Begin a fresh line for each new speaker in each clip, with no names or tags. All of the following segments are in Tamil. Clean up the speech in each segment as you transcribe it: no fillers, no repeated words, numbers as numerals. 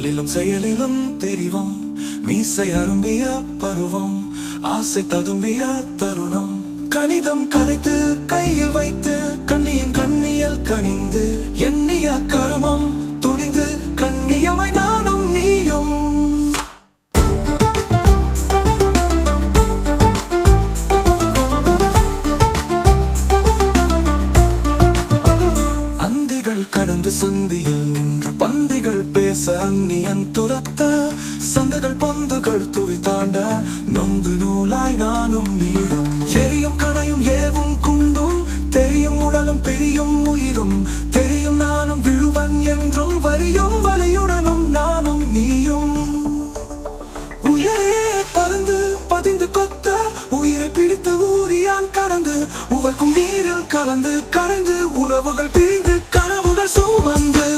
சொல்லிலும் செயலிலும் தெரிவோம். மீசை அரும்பிய பருவம், ஆசை ததும்பிய தருணம். கணிதம் கரைத்து கையில் வைத்து கண்ணியின் கண்ணியல் கனிந்து எண்ணிய கருமம் துணிந்து கண்ணியமாய் நானும் நீயும். அந்திகள் கடந்து சந்தியில் நின்று பந்திகள் பேச அந்நியன் துரத்த சந்துகள் பொந்துகள் துவி தாண்ட நொந்து நூலாய் நானும் நீரும். எரியும் கணையும் ஏவும் குண்டும் தெரியும் உடலும் பெரியும் உயிரும் தெரியும் நானும் விழுவன் என்றும் வரியும் வலியுடனும் நானும் நீயும். உயிரே பறந்து பதிந்து கொத்த உயிரை பிடித்து ஊரியான் கடந்து உவக்கும் நீரில் கலந்து கரைந்து உறவுகள் பிரிந்து கனவுகள் சுமந்து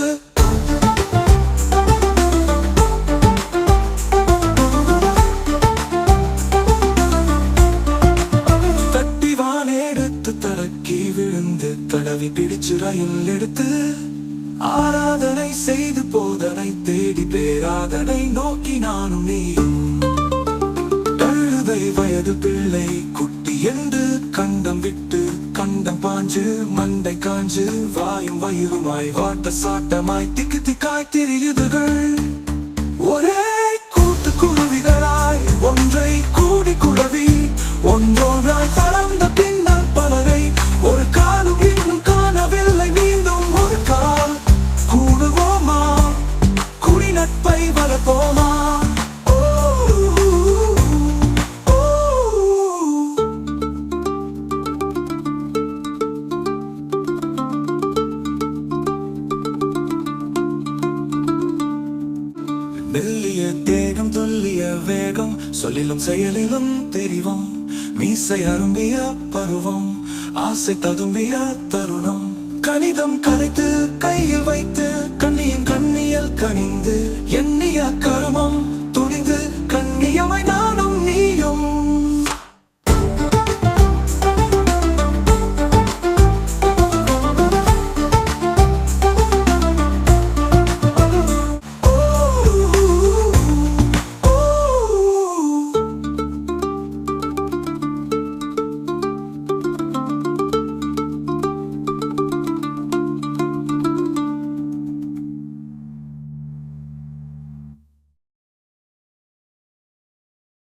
தடக்கி விழுந்து தடவி பிடிச்சு ரயில் எடுத்து ஆராதனை செய்து போதனை தேடி பேராதனை நோக்கி நானும் நீயும். கழுதை வயது பிள்ளை குட்டி என்று கண்டம் விட்டு கண்டம் பாஞ்சு மண்டை காஞ்சு வாயும் வயிறுமாய் வாட்ட சாட்டமாய் திக்கு திக்காய் திரியுதுகள். ஒரே கூட்டு குருவிகளாய் ஒன்றை கூடி குழவி ஒன்றொன்றாய் பறந்த பின்னர் பலரை ஒரு காலம் இன்னும் காணவில்லை. மீண்டும் ஒரு கால் கூடுவோமா குடி நட்பை வளர்ப்போமா? மெல்லிய தேகம் துல்லிய வேகம் சொல்லிலும் செயலிலும் தெரிவோம். மீசை அரும்பிய பருவம், ஆசை ததும்பிய தருணம். கணிதம் கரைத்து கையில் வைத்து கண்ணியின் கண்ணியல் கனிந்து